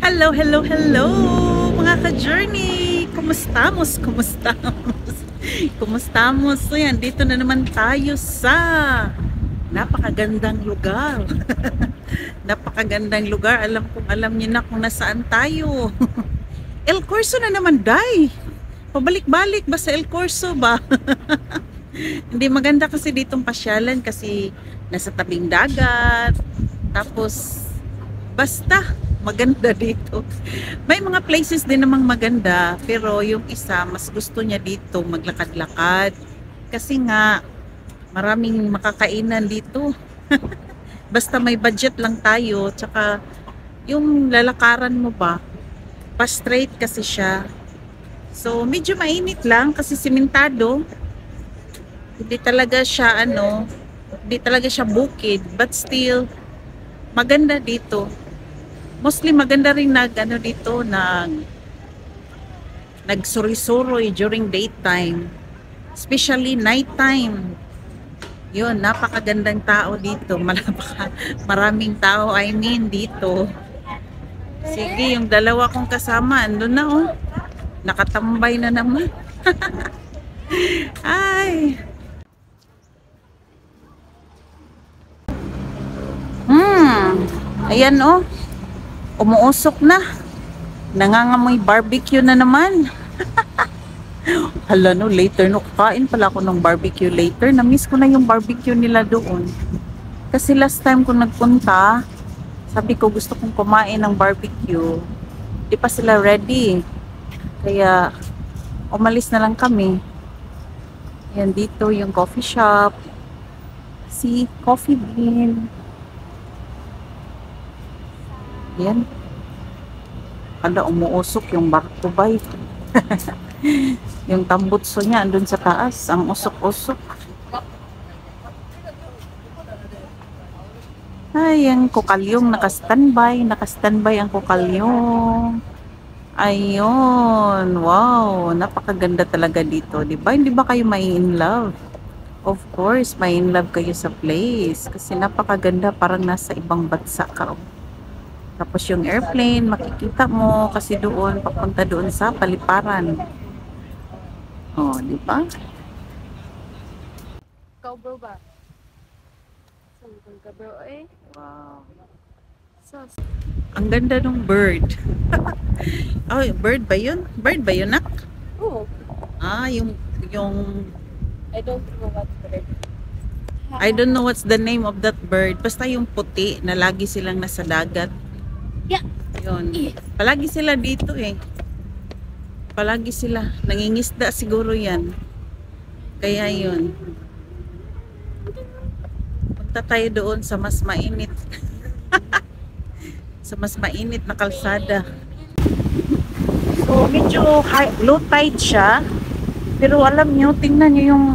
Hello, hello, hello mga ka-journey! Kumustamos? Kumustamos? Kumustamos? So yan, dito na naman tayo sa napakagandang lugar. Napakagandang lugar. Alam niyo na kung nasaan tayo. El Corso na naman, day! Pabalik-balik ba sa El Corso ba? Hindi maganda kasi ditong pasyalan kasi nasa tabing dagat. Tapos, basta maganda dito. May mga places din namang maganda, pero yung isa, mas gusto niya dito maglakad-lakad. Kasi nga, maraming makakainan dito. Basta may budget lang tayo, tsaka yung lalakaran mo ba, pa-straight kasi siya. So, medyo mainit lang kasi simentado. Hindi talaga siya hindi talaga siya bukid, but still, maganda dito. Mostly maganda rin dito nagsuri-suroy during daytime, especially nighttime. Yun, napakagandang tao dito. Maraming tao, I mean, dito. Sige, yung dalawa kong kasama, andun na oh. Nakatambay na naman. Ay. Ayan oh. Umuusok na. Nangangamoy barbecue na naman. Hala no, later no, kakain pala ako ng barbecue later. Na-miss ko na yung barbecue nila doon. Kasi last time kung nagpunta, sabi ko gusto kong kumain ng barbecue. Di pa sila ready. Kaya umalis na lang kami. Yan dito yung coffee shop. Si Coffee Bean. Yan. Hala, umuusok yung barko bay. Yung tambutso niya andun sa taas. Ang usok-usok. Ay, ang kokalyong naka-standby. Naka-standby ang kokalyong. Ayun. Wow. Napakaganda talaga dito. Diba? Hindi ba kayo may in love? Of course, may in love kayo sa place. Kasi napakaganda. Parang nasa ibang bansa ka. Tapos yung airplane, makikita mo kasi doon, papunta doon sa paliparan. Oh, di ba? Ikaw bro ba? Saan ka bro eh? Wow. Sus. Ang ganda ng bird. Oh, bird ba yun? Bird ba yun, nak? Oh, Ah, yung I don't know what bird. I don't know what's the name of that bird. Basta yung puti na lagi silang nasa dagat. Yeah. Yun. Palagi sila dito eh. Palagi sila. Nangingisda siguro yan. Kaya yun. Punta tayo doon sa mas mainit. Sa mas mainit na kalsada. So, medyo low tide siya. Pero alam nyo, tingnan nyo yung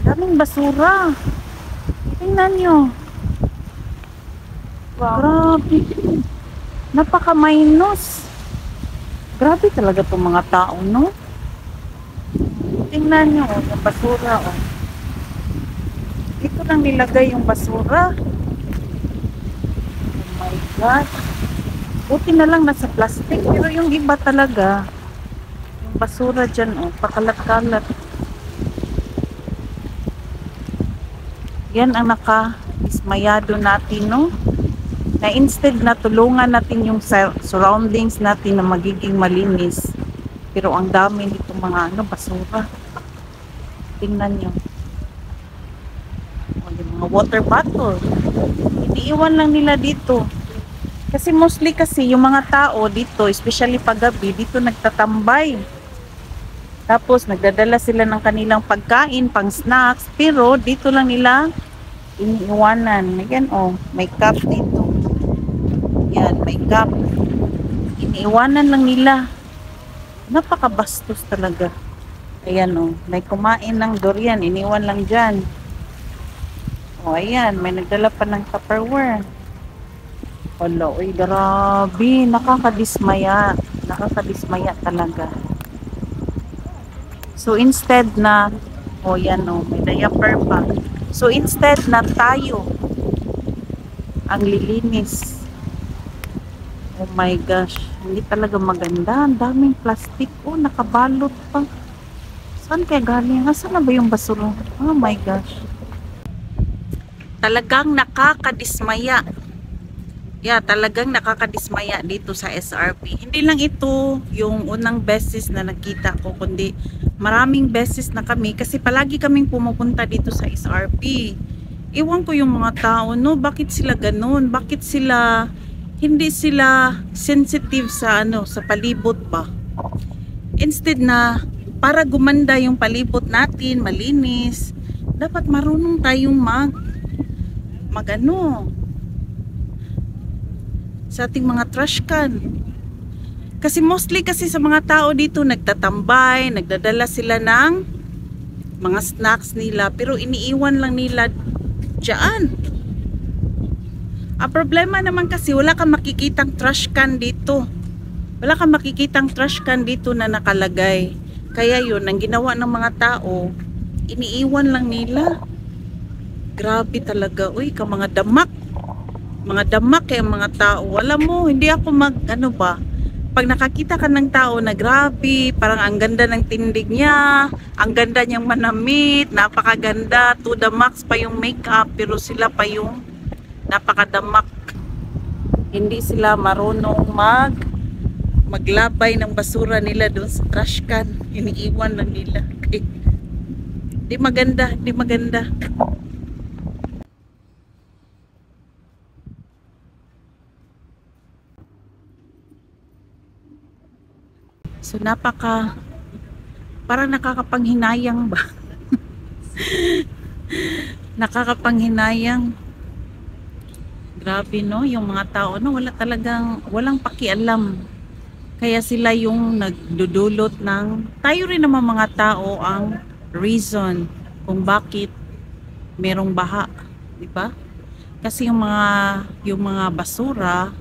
daming basura. Tingnan nyo. Wow. Grabe. Napaka-minus. Grabe talaga itong mga tao, no? Tingnan nyo, yung basura, oh. Dito lang nilagay yung basura. Oh my God. Buti na lang nasa plastic. Pero yung iba talaga, yung basura dyan, oh, pakalat-kalat. Yan ang naka-ismayado natin, no? Na instead na tulungan natin yung surroundings natin na magiging malinis, pero ang dami nito mga basura. Tingnan nyo. O, yung mga water bottle, iniiwan lang nila dito. Kasi mostly kasi yung mga tao dito, especially paggabi, dito nagtatambay. Tapos nagdadala sila ng kanilang pagkain, pang snacks, pero dito lang nila iniiwanan. Ayan oh, may cup dito. Yan, may cup. Iniiwanan lang nila. Napakabastos talaga. Ayan o, may kumain ng durian. Iniwan lang dyan. O, ayan, may nagdala pa ng Tupperware. Hala, uy, grabe. Nakakadismaya. Nakakadismaya talaga. So, instead na, o yan o, may diaper pa. So, instead na tayo ang lilinis, Oh my gosh, hindi talaga maganda. Ang daming plastic. Oh, nakabalot pa. Saan kaya galing? Asan na ba yung basura? Oh my gosh. Talagang nakakadismaya. Yeah, talagang nakakadismaya dito sa SRP. Hindi lang ito yung unang beses na nakita ko, kundi maraming beses na kami kasi palagi kaming pumupunta dito sa SRP. Iwan ko yung mga tao, no? Bakit sila ganun? Bakit sila hindi sila sensitive sa sa palibot ba? Instead na para gumanda yung palibot natin, malinis, dapat marunong tayong magano sa ating mga trash can. Kasi mostly kasi sa mga tao dito nagtatambay, nagdadala sila ng mga snacks nila pero iniiwan lang nila diyan. Ang problema naman kasi wala kang makikitang trash can dito. Wala kang makikitang trash can dito na nakalagay. Kaya yun, ang ginawa ng mga tao, iniiwan lang nila. Grabe talaga. Uy, ka mga damak. Mga damak kaya mga tao. Alam mo, hindi ako pag nakakita ka ng tao na grabe, parang ang ganda ng tindig niya, ang ganda niyang manamit, napakaganda, to the max pa yung makeup, pero sila pa yung napakadamak. Hindi sila marunong maglabay ng basura nila doon sa trash can. Iniiwan lang nila. Di maganda, di maganda. So parang nakakapanghinayang ba? Nakakapanghinayang. Grabe no, yung mga tao no, walang pakialam. Kaya sila yung nagdudulot ng, tayo rin naman mga tao ang reason kung bakit merong baha, di ba? Kasi yung mga basura,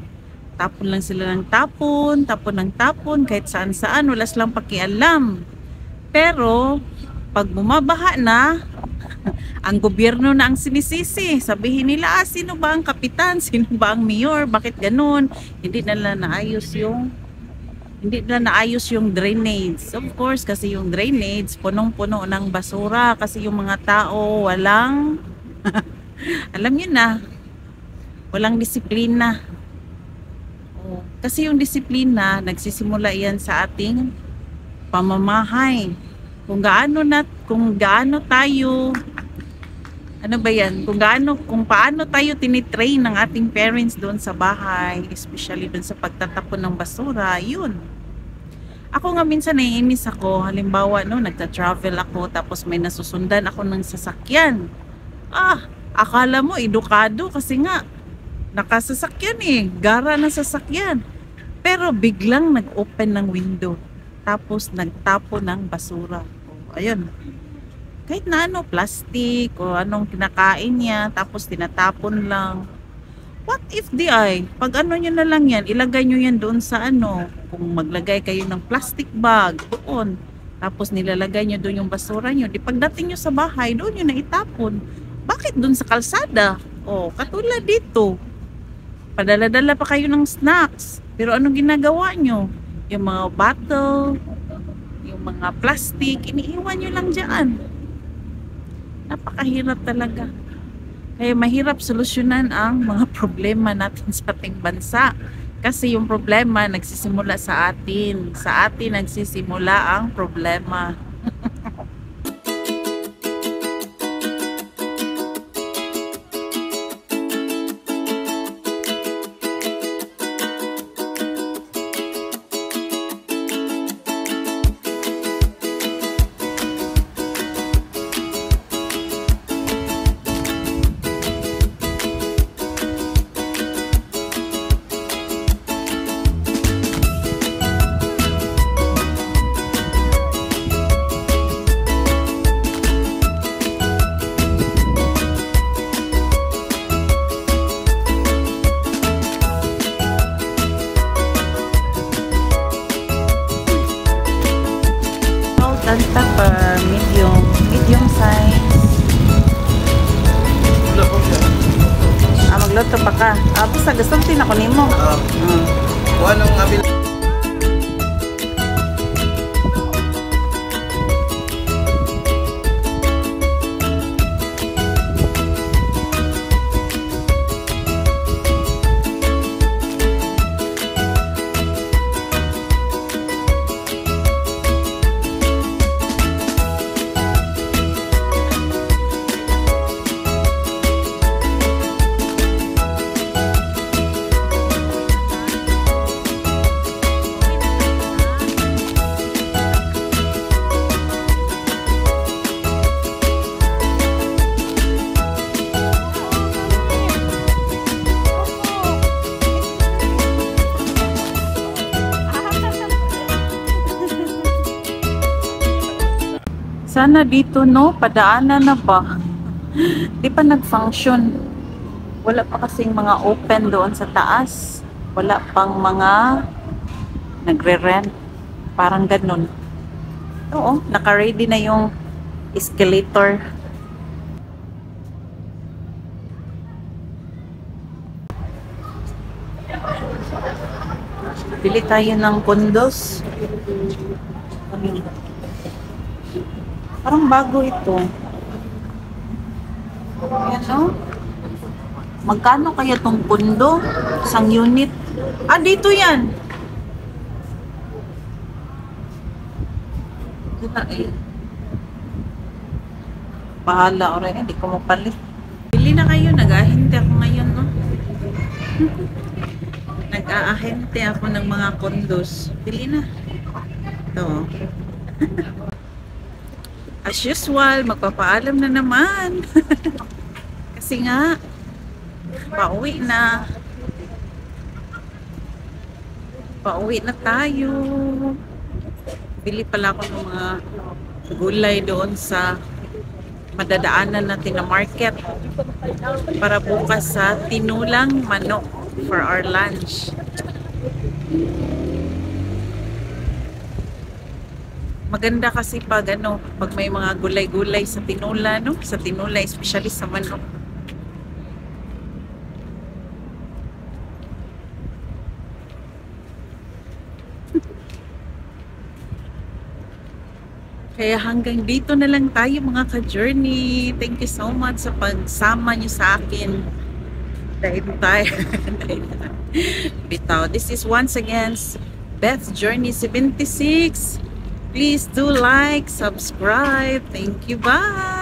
tapon lang sila ng tapon ng tapon, kahit saan wala silang pakialam. Pero pag bumabaha na, ang gobyerno na ang sinisisi. Sabihin nila, sino ba ang kapitan? Sino ba ang mayor? Bakit ganun? Hindi nila naayos yung drainage. Of course, kasi yung drainage, punong-puno ng basura. Kasi yung mga tao, walang, alam nyo na, walang disiplina. Kasi yung disiplina, nagsisimula yan sa ating pamamahay. Kung gaano tayo, kung paano tayo tinitrain ng ating parents doon sa bahay, especially doon sa pagtatapon ng basura, yun. Ako nga minsan naiinis ako, halimbawa no, nagta-travel ako, tapos may nasusundan ako ng sasakyan. Akala mo edukado kasi nga, nakasasakyan gara ng sasakyan. Pero biglang nag-open ng window, tapos nagtapo ng basura. Ayun. Kahit na plastic o anong kinakain niya, tapos tinatapon lang. What if pag nyo na lang yan, ilagay nyo yan doon sa kung maglagay kayo ng plastic bag doon, tapos nilalagay nyo doon yung basura nyo, di pagdating nyo sa bahay, doon nyo na itapon. Bakit doon sa kalsada? Katulad dito, padala-dala pa kayo ng snacks, pero anong ginagawa nyo? Yung mga bottle, yung mga plastic, iniiwan nyo lang dyan. Napakahirap talaga. Kaya mahirap solusyonan ang mga problema natin sa ating bansa. Kasi yung problema nagsisimula sa atin. Sa atin nagsisimula ang problema. Tanta per medium size. Magluto pa ka. Basta gusto mo tinako nimo. Sana dito, no? Padaanan na ba? Di pa nag-function. Wala pa kasing mga open doon sa taas. Wala pang mga nagre-rent. Parang ganun. Oo, naka-ready na yung escalator. Bili tayo ng condos. Parang bago ito. Ayan, no? Magkano kaya tong pundo? Isang unit? Ah, dito yan. Dito eh. Bahala o rin. Hindi ko mapalit. Bili na kayo. Nag-ahente ako ngayon, no? Nag-aahente ako ng mga condos. Bili na. Ito. As usual, magpapaalam na naman. Kasi nga, pauwi na. Pauwi na tayo. Bili pala ako ng mga gulay doon sa madadaanan natin na market para bukas sa tinulang manok for our lunch. Maganda kasi pag pag may mga gulay-gulay sa tinula, no? Sa tinula, especially sa manok. Kaya hanggang dito na lang tayo mga ka-journey. Thank you so much sa pagsama nyo sa akin. Dahil tayo. Bitaw. This is once again Beth's Journey 76. Please do like, subscribe. Thank you. Bye!